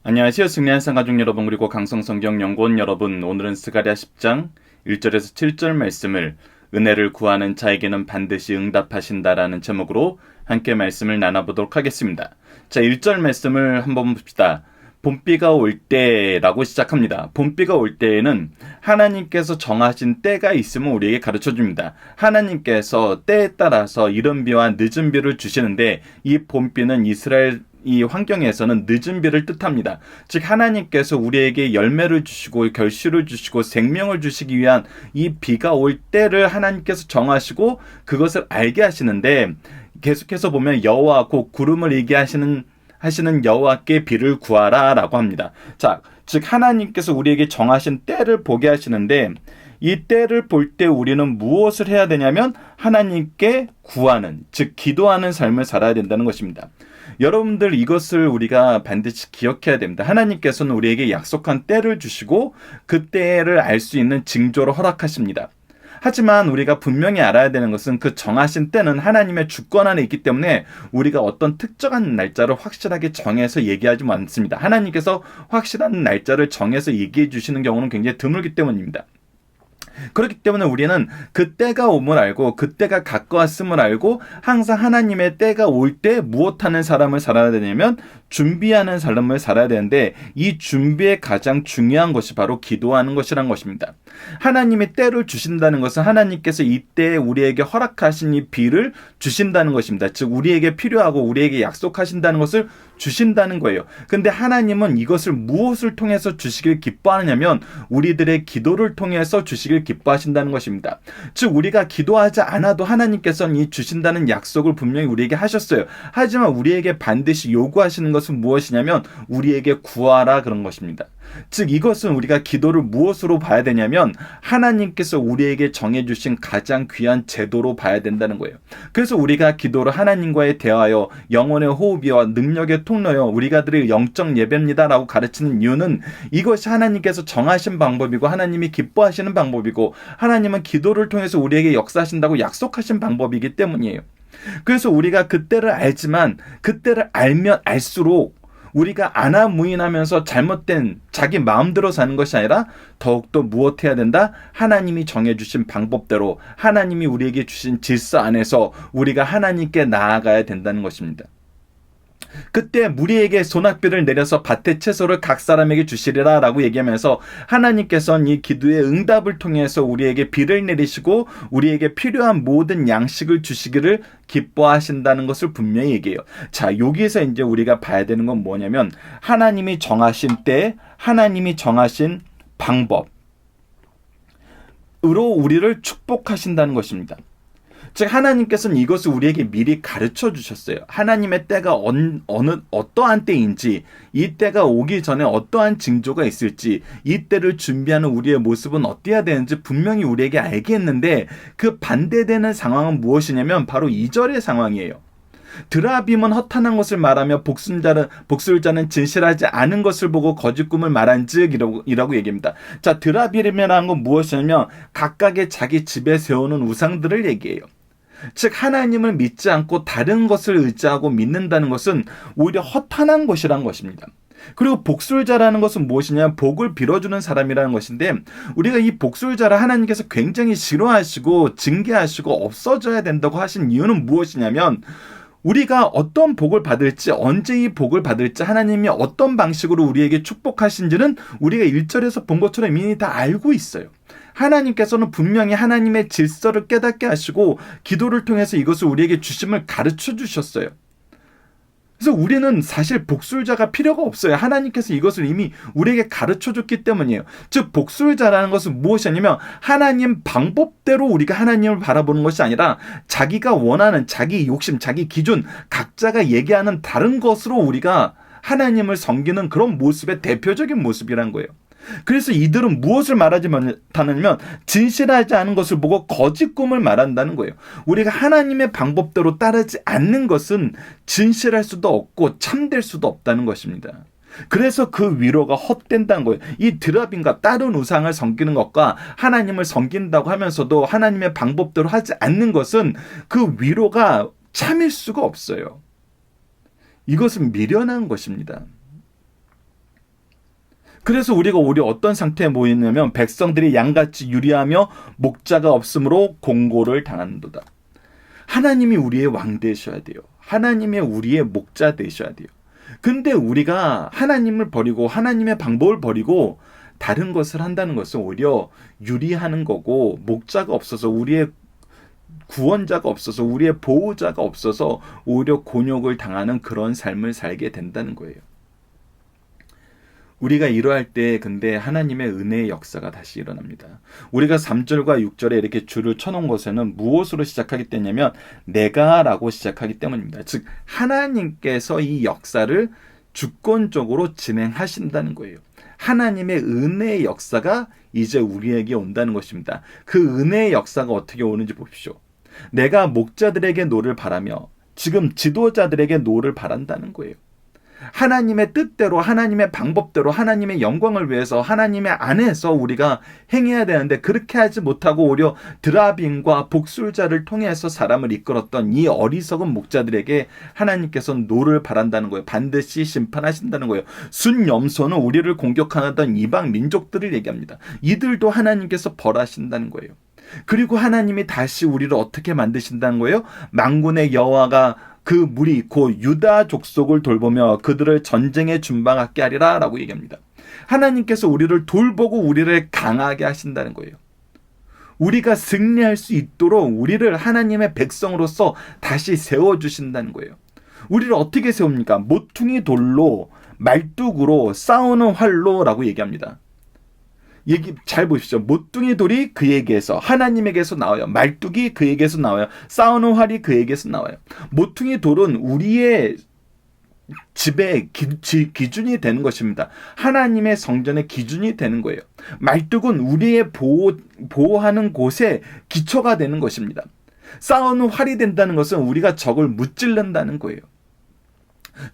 안녕하세요. 승리한상 가족 여러분, 그리고 강성성경연구원 여러분. 오늘은 스가랴 10장 1절에서 7절 말씀을 은혜를 구하는 자에게는 반드시 응답하신다라는 제목으로 함께 말씀을 나눠보도록 하겠습니다. 자, 1절 말씀을 한번 봅시다. 봄비가 올 때라고 시작합니다. 봄비가 올 때에는 하나님께서 정하신 때가 있으면 우리에게 가르쳐줍니다. 하나님께서 때에 따라서 이른 비와 늦은 비를 주시는데, 이 봄비는 이스라엘 이 환경에서는 늦은 비를 뜻합니다. 즉 하나님께서 우리에게 열매를 주시고 결실을 주시고 생명을 주시기 위한 이 비가 올 때를 하나님께서 정하시고 그것을 알게 하시는데, 계속해서 보면 여호와 곧 구름을 이게 하시는 여호와께 비를 구하라라고 합니다. 자, 즉 하나님께서 우리에게 정하신 때를 보게 하시는데, 이 때를 볼 때 우리는 무엇을 해야 되냐면 하나님께 구하는, 즉 기도하는 삶을 살아야 된다는 것입니다. 여러분들, 이것을 우리가 반드시 기억해야 됩니다. 하나님께서는 우리에게 약속한 때를 주시고 그 때를 알 수 있는 징조를 허락하십니다. 하지만 우리가 분명히 알아야 되는 것은 그 정하신 때는 하나님의 주권 안에 있기 때문에 우리가 어떤 특정한 날짜를 확실하게 정해서 얘기하지 않습니다. 하나님께서 확실한 날짜를 정해서 얘기해 주시는 경우는 굉장히 드물기 때문입니다. 그렇기 때문에 우리는 그 때가 오을 알고 그 때가 가까웠음을 알고 항상 하나님의 때가 올 때 무엇하는 사람을 살아야 되냐면 준비하는 삶을 살아야 되는데, 이 준비의 가장 중요한 것이 바로 기도하는 것이란 것입니다. 하나님이 때를 주신다는 것은 하나님께서 이 때에 우리에게 허락하신 이 비를 주신다는 것입니다. 즉 우리에게 필요하고 우리에게 약속하신다는 것을 주신다는 거예요. 근데 하나님은 이것을 무엇을 통해서 주시길 기뻐하느냐면 우리들의 기도를 통해서 주시길 기뻐하신다는 것입니다. 즉 우리가 기도하지 않아도 하나님께서는 이 주신다는 약속을 분명히 우리에게 하셨어요. 하지만 우리에게 반드시 요구하시는 것은 무엇이냐면 우리에게 구하라, 그런 것입니다. 즉 이것은 우리가 기도를 무엇으로 봐야 되냐면 하나님께서 우리에게 정해주신 가장 귀한 제도로 봐야 된다는 거예요. 그래서 우리가 기도를 하나님과의 대화여, 영혼의 호흡이여, 능력의 통로여, 우리가 드릴 영적 예배입니다라고 가르치는 이유는 이것이 하나님께서 정하신 방법이고 하나님이 기뻐하시는 방법이고 하나님은 기도를 통해서 우리에게 역사하신다고 약속하신 방법이기 때문이에요. 그래서 우리가 그때를 알지만 그때를 알면 알수록 우리가 안하무인하면서 잘못된 자기 마음대로 사는 것이 아니라 더욱더 무엇해야 된다? 하나님이 정해주신 방법대로, 하나님이 우리에게 주신 질서 안에서 우리가 하나님께 나아가야 된다는 것입니다. 그때 무리에게 소낙비를 내려서 밭의 채소를 각 사람에게 주시리라 라고 얘기하면서 하나님께서는 이 기도의 응답을 통해서 우리에게 비를 내리시고 우리에게 필요한 모든 양식을 주시기를 기뻐하신다는 것을 분명히 얘기해요. 자, 여기에서 이제 우리가 봐야 되는 건 뭐냐면 하나님이 정하신 때, 하나님이 정하신 방법으로 우리를 축복하신다는 것입니다. 즉 하나님께서는 이것을 우리에게 미리 가르쳐 주셨어요. 하나님의 때가 어떠한 때인지, 이 때가 오기 전에 어떠한 징조가 있을지, 이 때를 준비하는 우리의 모습은 어때야 되는지 분명히 우리에게 알게 했는데, 그 반대되는 상황은 무엇이냐면 바로 2절의 상황이에요. 드라빔은 허탄한 것을 말하며 복술자는 진실하지 않은 것을 보고 거짓 꿈을 말한즉 이라고 얘기합니다. 자, 드라빔이라는 건 무엇이냐면 각각의 자기 집에 세우는 우상들을 얘기해요. 즉 하나님을 믿지 않고 다른 것을 의지하고 믿는다는 것은 오히려 허탄한 것이라는 것입니다. 그리고 복술자라는 것은 무엇이냐? 복을 빌어주는 사람이라는 것인데, 우리가 이 복술자를 하나님께서 굉장히 싫어하시고 징계하시고 없어져야 된다고 하신 이유는 무엇이냐면 우리가 어떤 복을 받을지, 언제 이 복을 받을지, 하나님이 어떤 방식으로 우리에게 축복하신지는 우리가 1절에서 본 것처럼 이미 다 알고 있어요. 하나님께서는 분명히 하나님의 질서를 깨닫게 하시고 기도를 통해서 이것을 우리에게 주심을 가르쳐 주셨어요. 그래서 우리는 사실 복술자가 필요가 없어요. 하나님께서 이것을 이미 우리에게 가르쳐 줬기 때문이에요. 즉 복술자라는 것은 무엇이냐면 하나님 방법대로 우리가 하나님을 바라보는 것이 아니라 자기가 원하는 자기 욕심, 자기 기준, 각자가 얘기하는 다른 것으로 우리가 하나님을 섬기는 그런 모습의 대표적인 모습이란 거예요. 그래서 이들은 무엇을 말하지 못하냐면 진실하지 않은 것을 보고 거짓 꿈을 말한다는 거예요. 우리가 하나님의 방법대로 따르지 않는 것은 진실할 수도 없고 참될 수도 없다는 것입니다. 그래서 그 위로가 헛된다는 거예요. 이 드라빔과 다른 우상을 섬기는 것과 하나님을 섬긴다고 하면서도 하나님의 방법대로 하지 않는 것은 그 위로가 참일 수가 없어요. 이것은 미련한 것입니다. 그래서 우리가 오히려 어떤 상태에 모였냐면 백성들이 양같이 유리하며 목자가 없으므로 공고를 당한도다. 하나님이 우리의 왕 되셔야 돼요. 하나님이 우리의 목자 되셔야 돼요. 근데 우리가 하나님을 버리고 하나님의 방법을 버리고 다른 것을 한다는 것은 오히려 유리하는 거고, 목자가 없어서, 우리의 구원자가 없어서, 우리의 보호자가 없어서 오히려 곤욕을 당하는 그런 삶을 살게 된다는 거예요. 우리가 이러할 때 근데 하나님의 은혜의 역사가 다시 일어납니다. 우리가 3절과 6절에 이렇게 줄을 쳐놓은 것에는 무엇으로 시작하기 때문이냐면 내가라고 시작하기 때문입니다. 즉 하나님께서 이 역사를 주권적으로 진행하신다는 거예요. 하나님의 은혜의 역사가 이제 우리에게 온다는 것입니다. 그 은혜의 역사가 어떻게 오는지 보십시오. 내가 목자들에게 노를 바라며 지금 지도자들에게 노를 바란다는 거예요. 하나님의 뜻대로, 하나님의 방법대로, 하나님의 영광을 위해서 하나님의 안에서 우리가 행해야 되는데 그렇게 하지 못하고 오히려 드라빈과 복술자를 통해서 사람을 이끌었던 이 어리석은 목자들에게 하나님께서 노를 바란다는 거예요. 반드시 심판하신다는 거예요. 순염소는 우리를 공격하던 이방 민족들을 얘기합니다. 이들도 하나님께서 벌하신다는 거예요. 그리고 하나님이 다시 우리를 어떻게 만드신다는 거예요? 만군의 여호와가 그 무리 곧 유다 족속을 돌보며 그들을 전쟁에 준방하게 하리라 라고 얘기합니다. 하나님께서 우리를 돌보고 우리를 강하게 하신다는 거예요. 우리가 승리할 수 있도록 우리를 하나님의 백성으로서 다시 세워주신다는 거예요. 우리를 어떻게 세웁니까? 모퉁이 돌로, 말뚝으로, 싸우는 활로 라고 얘기합니다. 얘기 잘 보십시오. 모퉁이 돌이 그에게서, 하나님에게서 나와요. 말뚝이 그에게서 나와요. 싸우는 활이 그에게서 나와요. 모퉁이 돌은 우리의 집의 기준이 되는 것입니다. 하나님의 성전의 기준이 되는 거예요. 말뚝은 우리의 보호하는 곳에 기초가 되는 것입니다. 싸우는 활이 된다는 것은 우리가 적을 무찔른다는 거예요.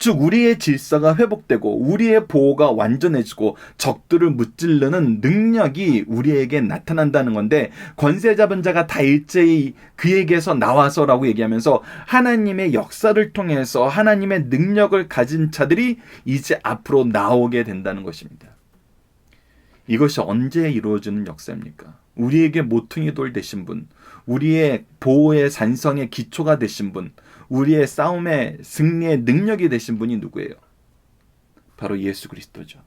즉 우리의 질서가 회복되고 우리의 보호가 완전해지고 적들을 무찌르는 능력이 우리에게 나타난다는 건데, 권세 잡은 자가 다 일제히 그에게서 나와서라고 얘기하면서 하나님의 역사를 통해서 하나님의 능력을 가진 자들이 이제 앞으로 나오게 된다는 것입니다. 이것이 언제 이루어지는 역사입니까? 우리에게 모퉁이 돌 되신 분, 우리의 보호의 산성의 기초가 되신 분, 우리의 싸움의 승리의 능력이 되신 분이 누구예요? 바로 예수 그리스도죠.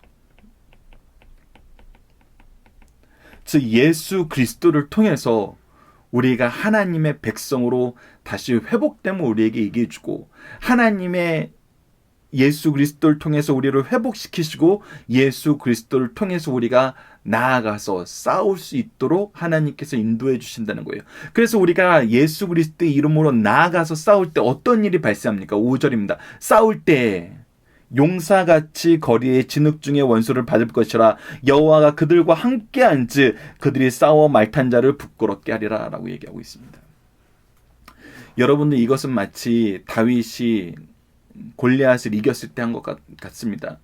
즉 예수 그리스도를 통해서 우리가 하나님의 백성으로 다시 회복되면 우리에게 얘기해 주고, 하나님의 예수 그리스도를 통해서 우리를 회복시키시고 예수 그리스도를 통해서 우리가 나아가서 싸울 수 있도록 하나님께서 인도해 주신다는 거예요. 그래서 우리가 예수 그리스도의 이름으로 나아가서 싸울 때 어떤 일이 발생합니까? 5절입니다. 싸울 때 용사같이 거리의 진흙 중에 원수를 받을 것이라 여호와가 그들과 함께 한즉 그들이 싸워 말탄 자를 부끄럽게 하리라 라고 얘기하고 있습니다. 여러분들, 이것은 마치 다윗이 골리앗을 이겼을 때 한 것 같습니다.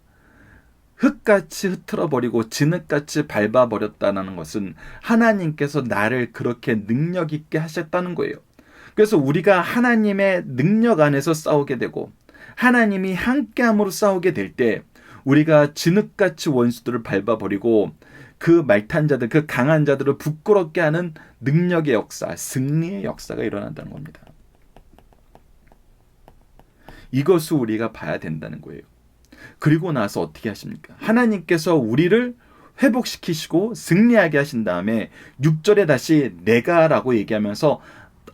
흙같이 흩어버리고 진흙같이 밟아버렸다는 것은 하나님께서 나를 그렇게 능력 있게 하셨다는 거예요. 그래서 우리가 하나님의 능력 안에서 싸우게 되고 하나님이 함께함으로 싸우게 될 때 우리가 진흙같이 원수들을 밟아버리고 그 말탄 자들, 그 강한 자들을 부끄럽게 하는 능력의 역사, 승리의 역사가 일어난다는 겁니다. 이것을 우리가 봐야 된다는 거예요. 그리고 나서 어떻게 하십니까? 하나님께서 우리를 회복시키시고 승리하게 하신 다음에 6절에 다시 내가라고 얘기하면서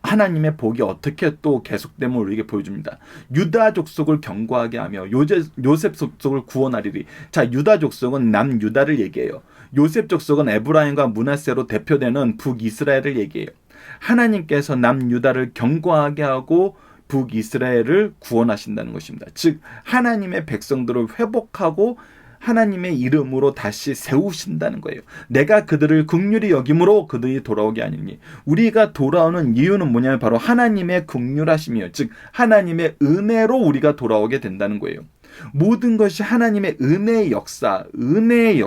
하나님의 복이 어떻게 또 계속됨을 우리에게 보여줍니다. 유다 족속을 견고하게 하며 요셉 족속을 구원하리리. 자, 유다 족속은 남유다를 얘기해요. 요셉 족속은 에브라임과 므낫세로 대표되는 북이스라엘을 얘기해요. 하나님께서 남유다를 견고하게 하고 북이스라엘을 구원하신다는 것입니다. 즉 하나님의 백성들을 회복하고 하나님의 이름으로 다시 세우신다는 거예요. 내가 그들을 긍휼히 여김으로 그들이 돌아오게 하니니, 우리가 돌아오는 이유는 뭐냐면 바로 하나님의 긍휼하심이에요. 즉 하나님의 은혜로 우리가 돌아오게 된다는 거예요. 모든 것이 하나님의 은혜의 역사, 은혜의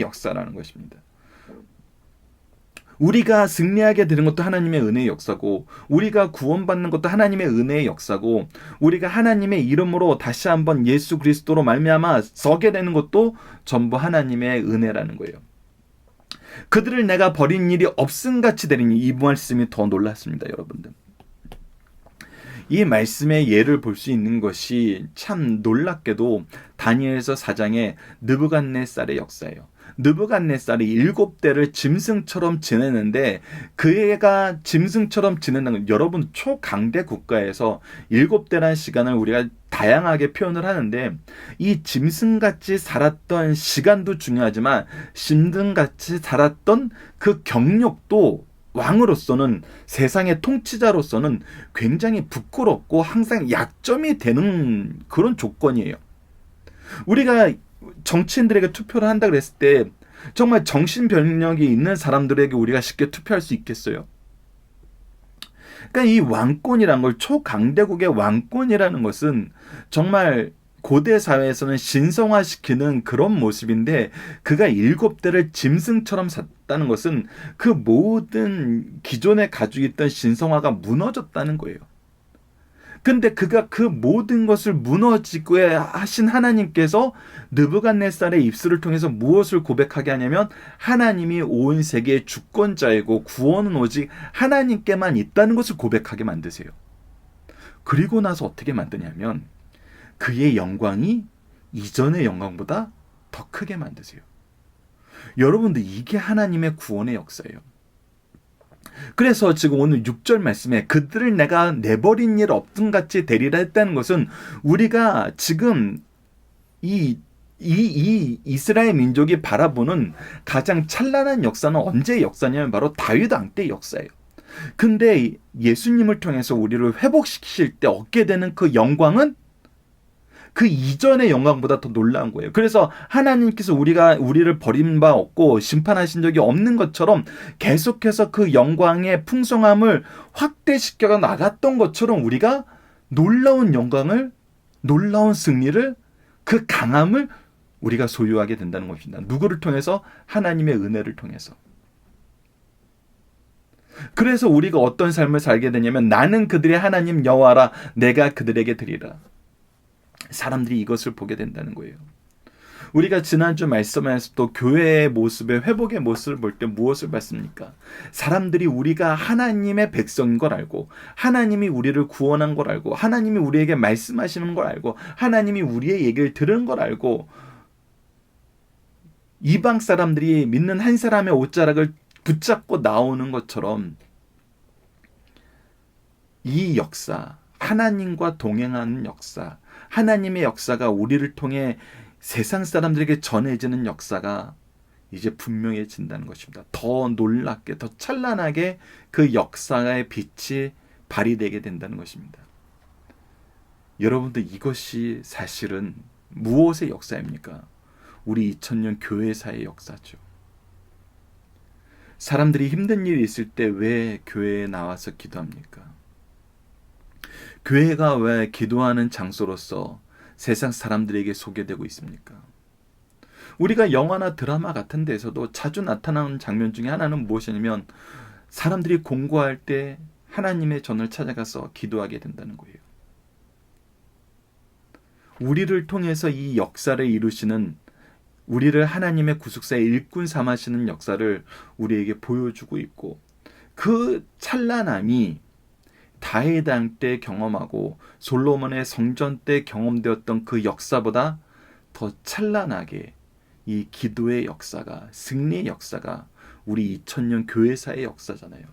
역사라는 것입니다. 우리가 승리하게 되는 것도 하나님의 은혜의 역사고, 우리가 구원받는 것도 하나님의 은혜의 역사고, 우리가 하나님의 이름으로 다시 한번 예수 그리스도로 말미암아 서게 되는 것도 전부 하나님의 은혜라는 거예요. 그들을 내가 버린 일이 없음같이 되리니, 이 말씀이 더 놀랐습니다, 여러분들. 이 말씀의 예를 볼 수 있는 것이 참 놀랍게도 다니엘서 4장의 느부갓네살의 역사예요. 느부갓네살이 7대를 짐승처럼 지내는데, 그애가 짐승처럼 지낸다는 건, 여러분, 초강대 국가에서 7대라는 시간을 우리가 다양하게 표현을 하는데, 이 짐승같이 살았던 시간도 중요하지만 짐승같이 살았던 그 경력도 왕으로서는, 세상의 통치자로서는 굉장히 부끄럽고 항상 약점이 되는 그런 조건이에요. 우리가 정치인들에게 투표를 한다 그랬을 때 정말 정신병력이 있는 사람들에게 우리가 쉽게 투표할 수 있겠어요? 그러니까 이 왕권이라는 걸, 초강대국의 왕권이라는 것은 정말 고대 사회에서는 신성화시키는 그런 모습인데, 그가 7대를 짐승처럼 샀다는 것은 그 모든 기존에 가지고 있던 신성화가 무너졌다는 거예요. 근데 그가 그 모든 것을 무너지게 하신 하나님께서 느부갓네살의 입술을 통해서 무엇을 고백하게 하냐면, 하나님이 온 세계의 주권자이고 구원은 오직 하나님께만 있다는 것을 고백하게 만드세요. 그리고 나서 어떻게 만드냐면, 그의 영광이 이전의 영광보다 더 크게 만드세요. 여러분들, 이게 하나님의 구원의 역사예요. 그래서 지금 오늘 6절 말씀에 그들을 내가 내버린 일 없음같이 되리라 했다는 것은, 우리가 지금 이 이스라엘 민족이 바라보는 가장 찬란한 역사는 언제의 역사냐면 바로 다윗 왕 때의 역사예요. 근데 예수님을 통해서 우리를 회복시키실 때 얻게 되는 그 영광은 그 이전의 영광보다 더 놀라운 거예요. 그래서 하나님께서 우리를 버린 바 없고 심판하신 적이 없는 것처럼 계속해서 그 영광의 풍성함을 확대시켜 나갔던 것처럼, 우리가 놀라운 영광을, 놀라운 승리를, 그 강함을 우리가 소유하게 된다는 것입니다. 누구를 통해서? 하나님의 은혜를 통해서. 그래서 우리가 어떤 삶을 살게 되냐면, 나는 그들의 하나님 여호와라, 내가 그들에게 드리라. 사람들이 이것을 보게 된다는 거예요. 우리가 지난주 말씀에서 또 교회의 모습의 회복의 모습을 볼 때 무엇을 봤습니까? 사람들이 우리가 하나님의 백성인 걸 알고, 하나님이 우리를 구원한 걸 알고, 하나님이 우리에게 말씀하시는 걸 알고, 하나님이 우리의 얘기를 들은 걸 알고, 이방 사람들이 믿는 한 사람의 옷자락을 붙잡고 나오는 것처럼, 이 역사, 하나님과 동행하는 역사, 하나님의 역사가 우리를 통해 세상 사람들에게 전해지는 역사가 이제 분명해진다는 것입니다. 더 놀랍게, 더 찬란하게 그 역사의 빛이 발휘되게 된다는 것입니다. 여러분들, 이것이 사실은 무엇의 역사입니까? 우리 2000년 교회사의 역사죠. 사람들이 힘든 일이 있을 때 왜 교회에 나와서 기도합니까? 교회가 왜 기도하는 장소로서 세상 사람들에게 소개되고 있습니까? 우리가 영화나 드라마 같은 데서도 자주 나타나는 장면 중에 하나는 무엇이냐면, 사람들이 공고할 때 하나님의 전을 찾아가서 기도하게 된다는 거예요. 우리를 통해서 이 역사를 이루시는, 우리를 하나님의 구속사의 일꾼 삼으시는 역사를 우리에게 보여주고 있고, 그 찬란함이 다윗 왕 때 경험하고 솔로몬의 성전 때 경험되었던 그 역사보다 더 찬란하게 이 기도의 역사가, 승리의 역사가 우리 2000년 교회사의 역사잖아요.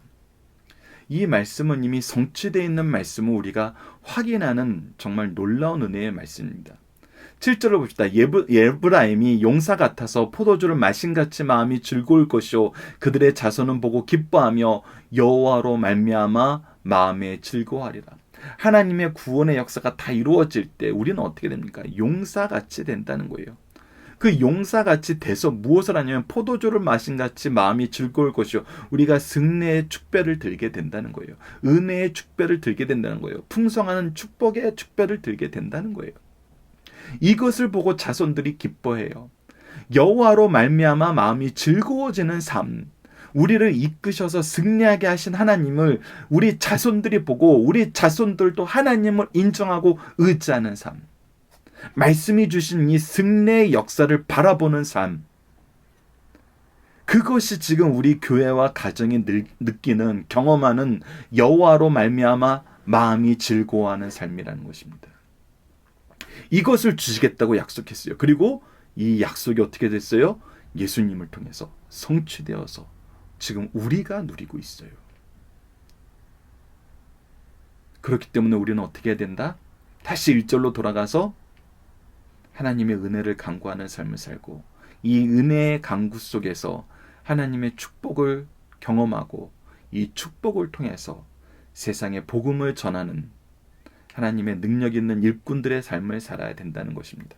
이 말씀은 이미 성취되어 있는 말씀을 우리가 확인하는 정말 놀라운 은혜의 말씀입니다. 7절을 봅시다. 예브라임이 용사 같아서 포도주를 마신같이 마음이 즐거울 것이요, 그들의 자손은 보고 기뻐하며 여호와로 말미암아 마음에 즐거워하리라. 하나님의 구원의 역사가 다 이루어질 때 우리는 어떻게 됩니까? 용사같이 된다는 거예요. 그 용사같이 돼서 무엇을 하냐면, 포도주를 마신같이 마음이 즐거울 것이요, 우리가 승리의 축배를 들게 된다는 거예요. 은혜의 축배를 들게 된다는 거예요. 풍성한 축복의 축배를 들게 된다는 거예요. 이것을 보고 자손들이 기뻐해요. 여호와로 말미암아 마음이 즐거워지는 삶, 우리를 이끄셔서 승리하게 하신 하나님을 우리 자손들이 보고 우리 자손들도 하나님을 인정하고 의지하는 삶, 말씀이 주신 이 승리의 역사를 바라보는 삶, 그것이 지금 우리 교회와 가정이 느끼는, 경험하는 여호와로 말미암아 마음이 즐거워하는 삶이라는 것입니다. 이것을 주시겠다고 약속했어요. 그리고 이 약속이 어떻게 됐어요? 예수님을 통해서 성취되어서 지금 우리가 누리고 있어요. 그렇기 때문에 우리는 어떻게 해야 된다? 다시 1절로 돌아가서 하나님의 은혜를 간구하는 삶을 살고, 이 은혜의 간구 속에서 하나님의 축복을 경험하고, 이 축복을 통해서 세상에 복음을 전하는 하나님의 능력 있는 일꾼들의 삶을 살아야 된다는 것입니다.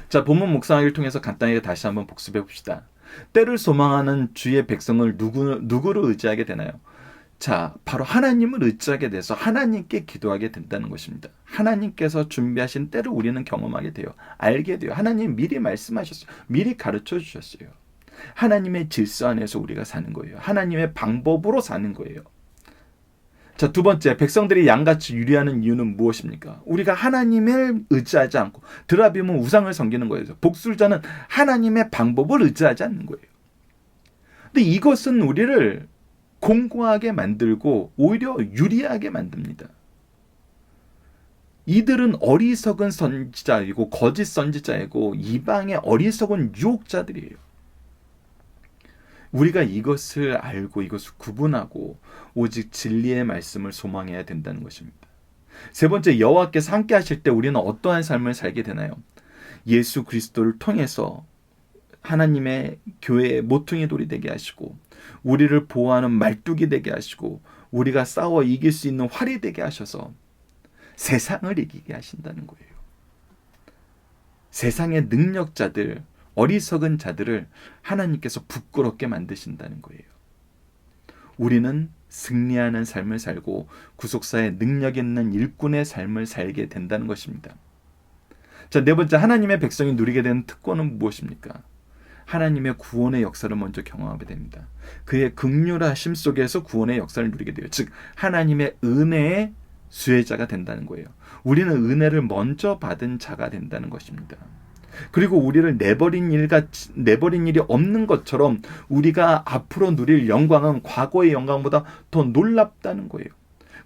자, 본문 묵상하기를 통해서 간단하게 다시 한번 복습해 봅시다. 때를 소망하는 주의 백성을 누구를 의지하게 되나요? 자, 바로 하나님을 의지하게 돼서 하나님께 기도하게 된다는 것입니다. 하나님께서 준비하신 때를 우리는 경험하게 돼요. 알게 돼요. 하나님 미리 말씀하셨어요. 미리 가르쳐 주셨어요. 하나님의 질서 안에서 우리가 사는 거예요. 하나님의 방법으로 사는 거예요. 자, 두 번째, 백성들이 양같이 유리하는 이유는 무엇입니까? 우리가 하나님을 의지하지 않고, 드라빔은 우상을 섬기는 거예요. 복술자는 하나님의 방법을 의지하지 않는 거예요. 근데 이것은 우리를 공고하게 만들고 오히려 유리하게 만듭니다. 이들은 어리석은 선지자이고 거짓 선지자이고 이방의 어리석은 유혹자들이에요. 우리가 이것을 알고 이것을 구분하고 오직 진리의 말씀을 소망해야 된다는 것입니다. 세 번째, 여호와께서 함께 하실 때 우리는 어떠한 삶을 살게 되나요? 예수 그리스도를 통해서 하나님의 교회의 모퉁이 돌이 되게 하시고, 우리를 보호하는 말뚝이 되게 하시고, 우리가 싸워 이길 수 있는 활이 되게 하셔서 세상을 이기게 하신다는 거예요. 세상의 능력자들, 어리석은 자들을 하나님께서 부끄럽게 만드신다는 거예요. 우리는 승리하는 삶을 살고 구속사의 능력 있는 일꾼의 삶을 살게 된다는 것입니다. 자, 네 번째, 하나님의 백성이 누리게 되는 특권은 무엇입니까? 하나님의 구원의 역사를 먼저 경험하게 됩니다. 그의 긍휼하심 속에서 구원의 역사를 누리게 돼요. 즉, 하나님의 은혜의 수혜자가 된다는 거예요. 우리는 은혜를 먼저 받은 자가 된다는 것입니다. 그리고 우리를 내버린 일이 없는 것처럼 우리가 앞으로 누릴 영광은 과거의 영광보다 더 놀랍다는 거예요.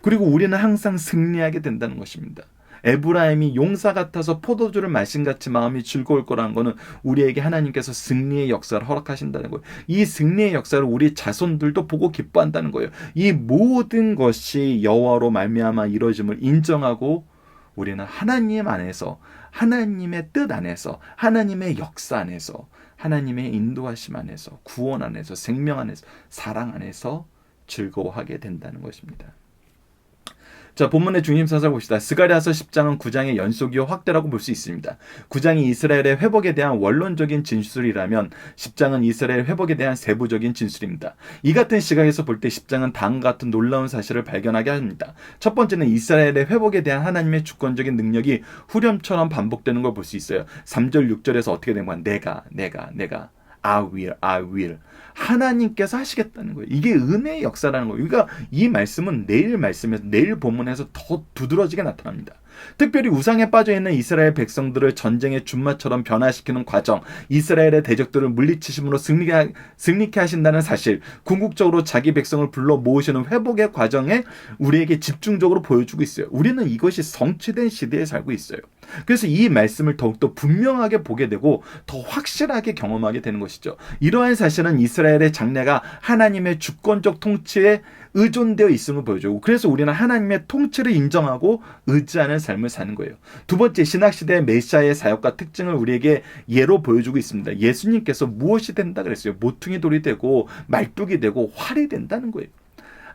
그리고 우리는 항상 승리하게 된다는 것입니다. 에브라임이 용사 같아서 포도주를 마신 같이 마음이 즐거울 거라는 것은 우리에게 하나님께서 승리의 역사를 허락하신다는 거예요. 이 승리의 역사를 우리 자손들도 보고 기뻐한다는 거예요. 이 모든 것이 여호와로 말미암아 이루어짐을 인정하고, 우리는 하나님 안에서, 하나님의 뜻 안에서, 하나님의 역사 안에서, 하나님의 인도하심 안에서, 구원 안에서, 생명 안에서, 사랑 안에서 즐거워하게 된다는 것입니다. 자, 본문의 중심사를 봅시다. 스가랴서 10장은 9장의 연속이요 확대라고 볼 수 있습니다. 9장이 이스라엘의 회복에 대한 원론적인 진술이라면 10장은 이스라엘 회복에 대한 세부적인 진술입니다. 이 같은 시각에서 볼 때 10장은 다음과 같은 놀라운 사실을 발견하게 합니다. 첫 번째는 이스라엘의 회복에 대한 하나님의 주권적인 능력이 후렴처럼 반복되는 걸 볼 수 있어요. 3절, 6절에서 어떻게 된 거야? 내가 I will. 하나님께서 하시겠다는 거예요. 이게 은혜의 역사라는 거예요. 그러니까 이 말씀은 내일 본문에서 더 두드러지게 나타납니다. 특별히 우상에 빠져있는 이스라엘 백성들을 전쟁의 준마처럼 변화시키는 과정, 이스라엘의 대적들을 물리치심으로 승리케 하신다는 사실, 궁극적으로 자기 백성을 불러 모으시는 회복의 과정에 우리에게 집중적으로 보여주고 있어요. 우리는 이것이 성취된 시대에 살고 있어요. 그래서 이 말씀을 더욱더 분명하게 보게 되고 더 확실하게 경험하게 되는 것이죠. 이러한 사실은 이스라엘의 장래가 하나님의 주권적 통치에 의존되어 있음을 보여주고, 그래서 우리는 하나님의 통치를 인정하고 의지하는 삶을 사는 거예요. 두 번째, 신학시대의 메시아의 사역과 특징을 우리에게 예로 보여주고 있습니다. 예수님께서 무엇이 된다 그랬어요? 모퉁이 돌이 되고 말뚝이 되고 활이 된다는 거예요.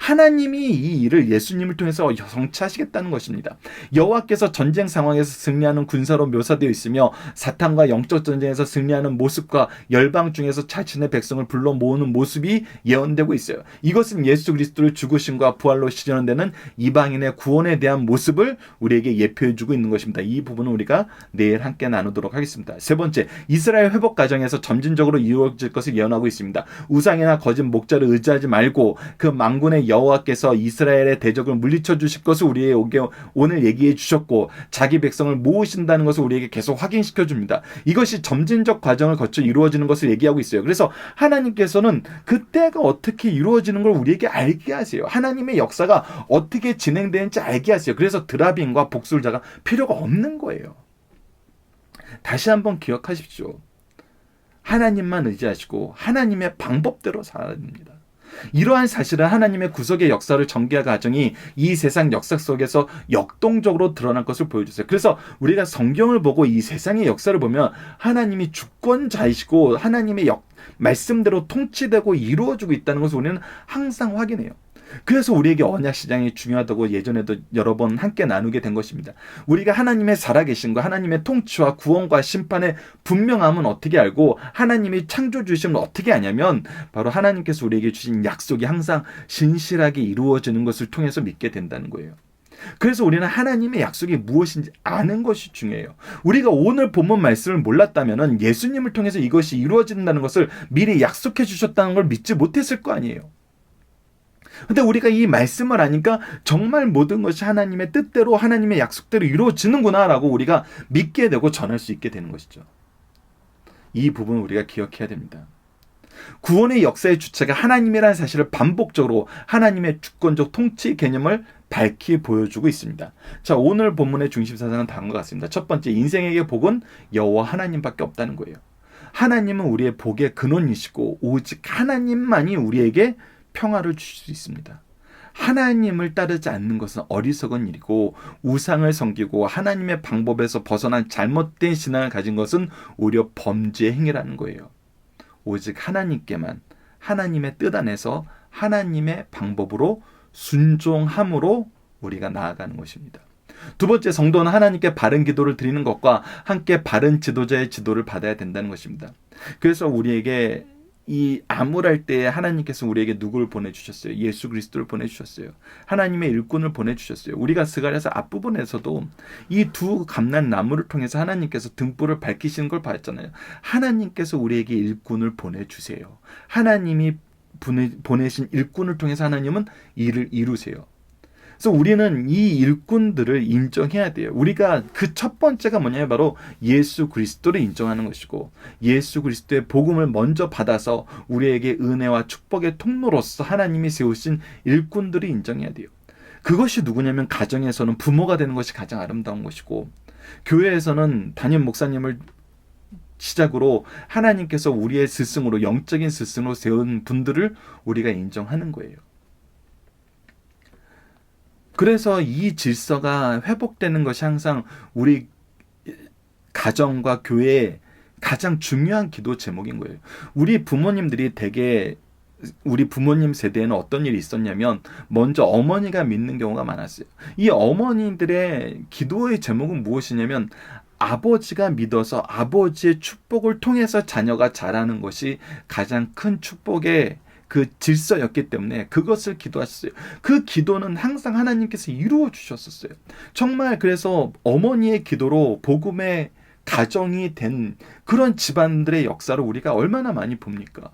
하나님이 이 일을 예수님을 통해서 성취하시겠다는 것입니다. 여호와께서 전쟁 상황에서 승리하는 군사로 묘사되어 있으며 사탄과 영적 전쟁에서 승리하는 모습과 열방 중에서 자신의 백성을 불러 모으는 모습이 예언되고 있어요. 이것은 예수 그리스도를 죽으심과 부활로 실현되는 이방인의 구원에 대한 모습을 우리에게 예표해주고 있는 것입니다. 이 부분은 우리가 내일 함께 나누도록 하겠습니다. 세 번째, 이스라엘 회복 과정에서 점진적으로 이루어질 것을 예언하고 있습니다. 우상이나 거짓 목자를 의지하지 말고 그 만군의 여호와께서 이스라엘의 대적을 물리쳐 주실 것을 우리에게 오늘 얘기해 주셨고, 자기 백성을 모으신다는 것을 우리에게 계속 확인시켜 줍니다. 이것이 점진적 과정을 거쳐 이루어지는 것을 얘기하고 있어요. 그래서 하나님께서는 그때가 어떻게 이루어지는 걸 우리에게 알게 하세요. 하나님의 역사가 어떻게 진행되는지 알게 하세요. 그래서 드라빈과 복술자가 필요가 없는 거예요. 다시 한번 기억하십시오. 하나님만 의지하시고 하나님의 방법대로 살아야 됩니다. 이러한 사실은 하나님의 구속의 역사를 전개할 과정이 이 세상 역사 속에서 역동적으로 드러날 것을 보여주세요. 그래서 우리가 성경을 보고 이 세상의 역사를 보면 하나님이 주권자이시고 하나님의 말씀대로 통치되고 이루어지고 있다는 것을 우리는 항상 확인해요. 그래서 우리에게 언약시장이 중요하다고 예전에도 여러 번 함께 나누게 된 것입니다. 우리가 하나님의 살아계신과 하나님의 통치와 구원과 심판의 분명함은 어떻게 알고 하나님이 창조주심을 어떻게 아냐면 바로 하나님께서 우리에게 주신 약속이 항상 신실하게 이루어지는 것을 통해서 믿게 된다는 거예요. 그래서 우리는 하나님의 약속이 무엇인지 아는 것이 중요해요. 우리가 오늘 본문 말씀을 몰랐다면 예수님을 통해서 이것이 이루어진다는 것을 미리 약속해 주셨다는 걸 믿지 못했을 거 아니에요. 근데 우리가 이 말씀을 아니까 정말 모든 것이 하나님의 뜻대로 하나님의 약속대로 이루어지는구나 라고 우리가 믿게 되고 전할 수 있게 되는 것이죠. 이 부분을 우리가 기억해야 됩니다. 구원의 역사의 주체가 하나님이라는 사실을 반복적으로 하나님의 주권적 통치 개념을 밝히 보여주고 있습니다. 자, 오늘 본문의 중심 사상은 다음과 같습니다. 첫 번째, 인생에게 복은 여호와 하나님밖에 없다는 거예요. 하나님은 우리의 복의 근원이시고 오직 하나님만이 우리에게 평화를 주실 수 있습니다. 하나님을 따르지 않는 것은 어리석은 일이고 우상을 섬기고 하나님의 방법에서 벗어난 잘못된 신앙을 가진 것은 오히려 범죄의 행위라는 거예요. 오직 하나님께만 하나님의 뜻 안에서 하나님의 방법으로 순종함으로 우리가 나아가는 것입니다. 두 번째, 성도는 하나님께 바른 기도를 드리는 것과 함께 바른 지도자의 지도를 받아야 된다는 것입니다. 그래서 우리에게 이 암울할 때에 하나님께서 우리에게 누구를 보내주셨어요? 예수 그리스도를 보내주셨어요. 하나님의 일꾼을 보내주셨어요. 우리가 스가랴서 앞부분에서도 이 두 감난 나무를 통해서 하나님께서 등불을 밝히시는 걸 봤잖아요. 하나님께서 우리에게 일꾼을 보내주세요. 하나님이 보내신 일꾼을 통해서 하나님은 일을 이루세요. 그래서 우리는 이 일꾼들을 인정해야 돼요. 우리가 그 첫 번째가 뭐냐면 바로 예수 그리스도를 인정하는 것이고, 예수 그리스도의 복음을 먼저 받아서 우리에게 은혜와 축복의 통로로서 하나님이 세우신 일꾼들을 인정해야 돼요. 그것이 누구냐면 가정에서는 부모가 되는 것이 가장 아름다운 것이고, 교회에서는 담임 목사님을 시작으로 하나님께서 우리의 스승으로, 영적인 스승으로 세운 분들을 우리가 인정하는 거예요. 그래서 이 질서가 회복되는 것이 항상 우리 가정과 교회의 가장 중요한 기도 제목인 거예요. 우리 부모님들이 대개 우리 부모님 세대에는 어떤 일이 있었냐면 먼저 어머니가 믿는 경우가 많았어요. 이 어머니들의 기도의 제목은 무엇이냐면 아버지가 믿어서 아버지의 축복을 통해서 자녀가 자라는 것이 가장 큰 축복의 그 질서였기 때문에 그것을 기도하셨어요. 그 기도는 항상 하나님께서 이루어 주셨었어요. 정말 그래서 어머니의 기도로 복음의 가정이 된 그런 집안들의 역사를 우리가 얼마나 많이 봅니까?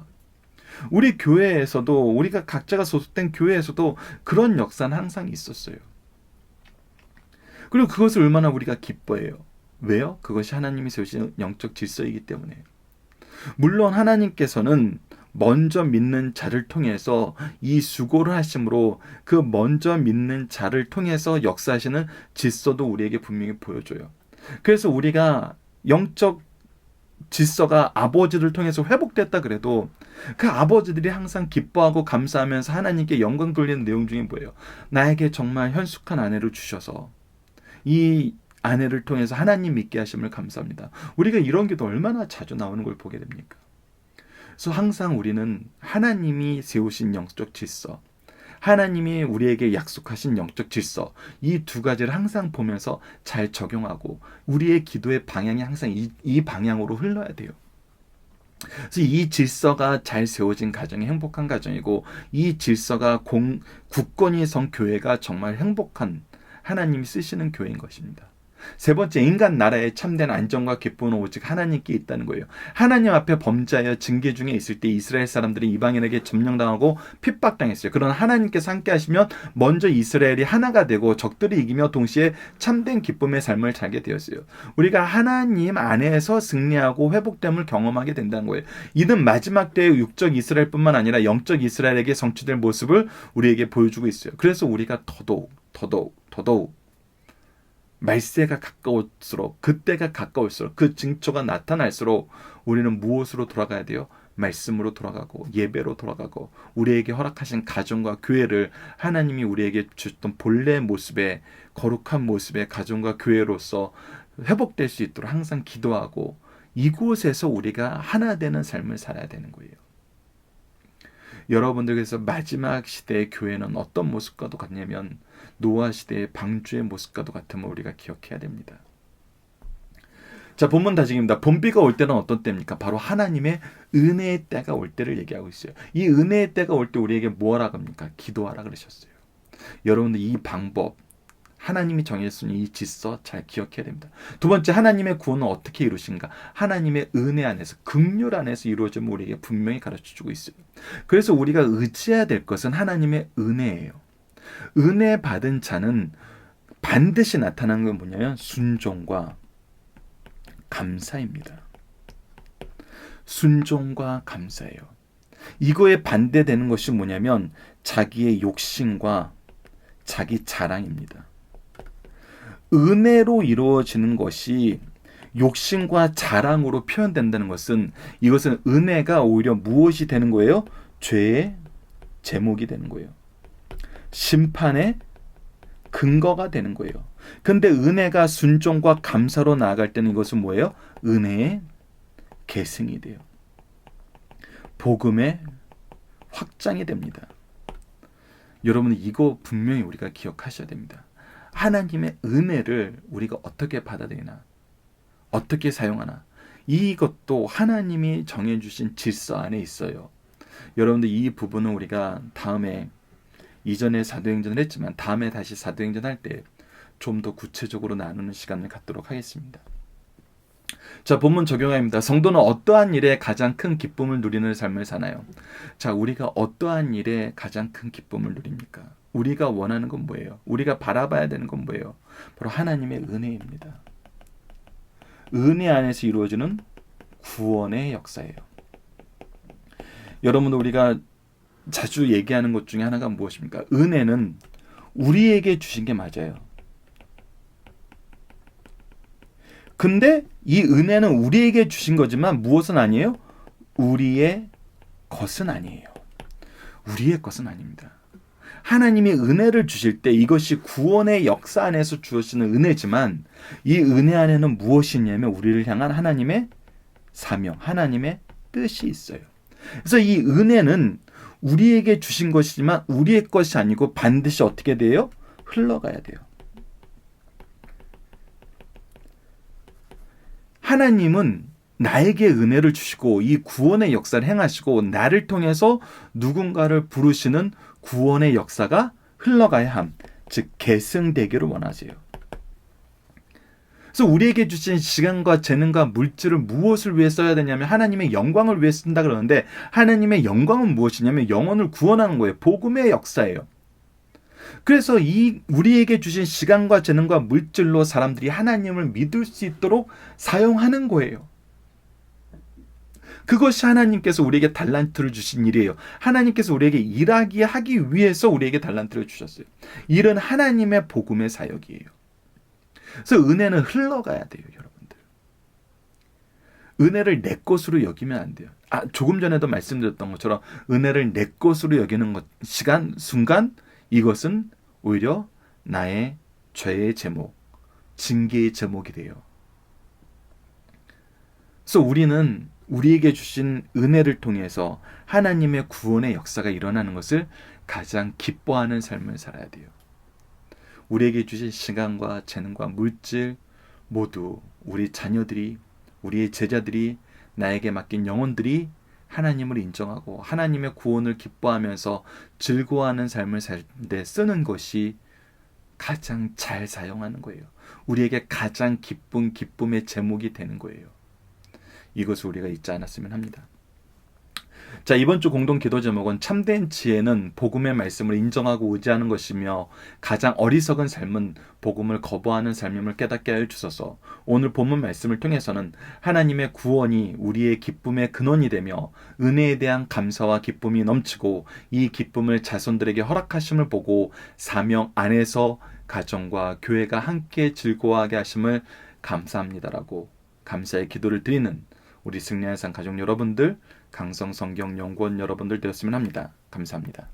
우리 교회에서도, 우리가 각자가 소속된 교회에서도 그런 역사는 항상 있었어요. 그리고 그것을 얼마나 우리가 기뻐해요. 왜요? 그것이 하나님이 세우신 영적 질서이기 때문에. 물론 하나님께서는 먼저 믿는 자를 통해서 이 수고를 하심으로 그 먼저 믿는 자를 통해서 역사하시는 질서도 우리에게 분명히 보여줘요. 그래서 우리가 영적 질서가 아버지를 통해서 회복됐다 그래도 그 아버지들이 항상 기뻐하고 감사하면서 하나님께 영광 돌리는 내용 중에 뭐예요? 나에게 정말 현숙한 아내를 주셔서 이 아내를 통해서 하나님 믿게 하심을 감사합니다. 우리가 이런 기도 얼마나 자주 나오는 걸 보게 됩니까? 그래서 항상 우리는 하나님이 세우신 영적 질서, 하나님이 우리에게 약속하신 영적 질서, 이 두 가지를 항상 보면서 잘 적용하고 우리의 기도의 방향이 항상 이 방향으로 흘러야 돼요. 그래서 이 질서가 잘 세워진 가정이 행복한 가정이고, 이 질서가 굳건히 선 교회가 정말 행복한, 하나님이 쓰시는 교회인 것입니다. 세 번째, 인간 나라의 참된 안정과 기쁨은 오직 하나님께 있다는 거예요. 하나님 앞에 범죄하여 징계 중에 있을 때 이스라엘 사람들이 이방인에게 점령당하고 핍박당했어요. 그러나 하나님께서 함께 하시면 먼저 이스라엘이 하나가 되고 적들이 이기며 동시에 참된 기쁨의 삶을 살게 되었어요. 우리가 하나님 안에서 승리하고 회복됨을 경험하게 된다는 거예요. 이는 마지막 때의 육적 이스라엘뿐만 아니라 영적 이스라엘에게 성취될 모습을 우리에게 보여주고 있어요. 그래서 우리가 더더욱 말세가 가까울수록, 그때가 가까울수록, 그 징조가 나타날수록 우리는 무엇으로 돌아가야 돼요? 말씀으로 돌아가고 예배로 돌아가고 우리에게 허락하신 가정과 교회를 하나님이 우리에게 주셨던 본래 모습의 거룩한 모습의 가정과 교회로서 회복될 수 있도록 항상 기도하고 이곳에서 우리가 하나 되는 삶을 살아야 되는 거예요. 여러분들께서 마지막 시대의 교회는 어떤 모습과도 같냐면 노아 시대의 방주의 모습과도 같음을 우리가 기억해야 됩니다. 자, 본문 다짐입니다. 봄비가 올 때는 어떤 때입니까? 바로 하나님의 은혜의 때가 올 때를 얘기하고 있어요. 이 은혜의 때가 올 때 우리에게 뭐 하라 합니까? 기도하라 그러셨어요. 여러분들 이 방법, 하나님이 정해주신 이 질서 잘 기억해야 됩니다. 두 번째, 하나님의 구원은 어떻게 이루신가? 하나님의 은혜 안에서, 긍휼 안에서 이루어짐을 우리에게 분명히 가르쳐주고 있어요. 그래서 우리가 의지해야 될 것은 하나님의 은혜예요. 은혜 받은 자는 반드시 나타나는 건 뭐냐면 순종과 감사입니다. 순종과 감사예요. 이거에 반대되는 것이 뭐냐면 자기의 욕심과 자기 자랑입니다. 은혜로 이루어지는 것이 욕심과 자랑으로 표현된다는 것은, 이것은 은혜가 오히려 무엇이 되는 거예요? 죄의 제목이 되는 거예요. 심판의 근거가 되는 거예요. 근데 은혜가 순종과 감사로 나아갈 때는 이것은 뭐예요? 은혜의 계승이 돼요. 복음의 확장이 됩니다. 여러분, 이거 분명히 우리가 기억하셔야 됩니다. 하나님의 은혜를 우리가 어떻게 받아들이나, 어떻게 사용하나, 이것도 하나님이 정해주신 질서 안에 있어요. 여러분들, 이 부분은 우리가 다음에, 이전에 사도행전을 했지만 다음에 다시 사도행전 할 때 좀 더 구체적으로 나누는 시간을 갖도록 하겠습니다. 자, 본문 적용합니다. 성도는 어떠한 일에 가장 큰 기쁨을 누리는 삶을 사나요? 자, 우리가 어떠한 일에 가장 큰 기쁨을 누립니까? 우리가 원하는 건 뭐예요? 우리가 바라봐야 되는 건 뭐예요? 바로 하나님의 은혜입니다. 은혜 안에서 이루어지는 구원의 역사예요. 여러분, 우리가 자주 얘기하는 것 중에 하나가 무엇입니까? 은혜는 우리에게 주신 게 맞아요. 근데 이 은혜는 우리에게 주신 거지만 무엇은 아니에요? 우리의 것은 아니에요. 우리의 것은 아닙니다. 하나님이 은혜를 주실 때 이것이 구원의 역사 안에서 주어지는 은혜지만, 이 은혜 안에는 무엇이 있냐면 우리를 향한 하나님의 사명, 하나님의 뜻이 있어요. 그래서 이 은혜는 우리에게 주신 것이지만 우리의 것이 아니고 반드시 어떻게 돼요? 흘러가야 돼요. 하나님은 나에게 은혜를 주시고 이 구원의 역사를 행하시고 나를 통해서 누군가를 부르시는 구원의 역사가 흘러가야 함, 즉 계승되기를 원하세요. 그래서 우리에게 주신 시간과 재능과 물질을 무엇을 위해 써야 되냐면 하나님의 영광을 위해 쓴다 그러는데, 하나님의 영광은 무엇이냐면 영혼을 구원하는 거예요. 복음의 역사예요. 그래서 이 우리에게 주신 시간과 재능과 물질로 사람들이 하나님을 믿을 수 있도록 사용하는 거예요. 그것이 하나님께서 우리에게 달란트를 주신 일이에요. 하나님께서 우리에게 일하게 하기 위해서 우리에게 달란트를 주셨어요. 일은 하나님의 복음의 사역이에요. 그래서 은혜는 흘러가야 돼요, 여러분들. 은혜를 내 것으로 여기면 안 돼요. 조금 전에도 말씀드렸던 것처럼 은혜를 내 것으로 여기는 순간 이것은 오히려 나의 죄의 제목, 징계의 제목이 돼요. 그래서 우리는 우리에게 주신 은혜를 통해서 하나님의 구원의 역사가 일어나는 것을 가장 기뻐하는 삶을 살아야 돼요. 우리에게 주신 시간과 재능과 물질 모두 우리 자녀들이, 우리의 제자들이, 나에게 맡긴 영혼들이 하나님을 인정하고 하나님의 구원을 기뻐하면서 즐거워하는 삶을 살 때 쓰는 것이 가장 잘 사용하는 거예요. 우리에게 가장 기쁜 기쁨의 제목이 되는 거예요. 이것을 우리가 잊지 않았으면 합니다. 자, 이번 주 공동 기도 제목은 참된 지혜는 복음의 말씀을 인정하고 의지하는 것이며 가장 어리석은 삶은 복음을 거부하는 삶임을 깨닫게 하여 주소서. 오늘 본문 말씀을 통해서는 하나님의 구원이 우리의 기쁨의 근원이 되며 은혜에 대한 감사와 기쁨이 넘치고 이 기쁨을 자손들에게 허락하심을 보고 사명 안에서 가정과 교회가 함께 즐거워하게 하심을 감사합니다라고 감사의 기도를 드리는 우리 승리한 산 가족 여러분들, 강성성경연구원 여러분들 되었으면 합니다. 감사합니다.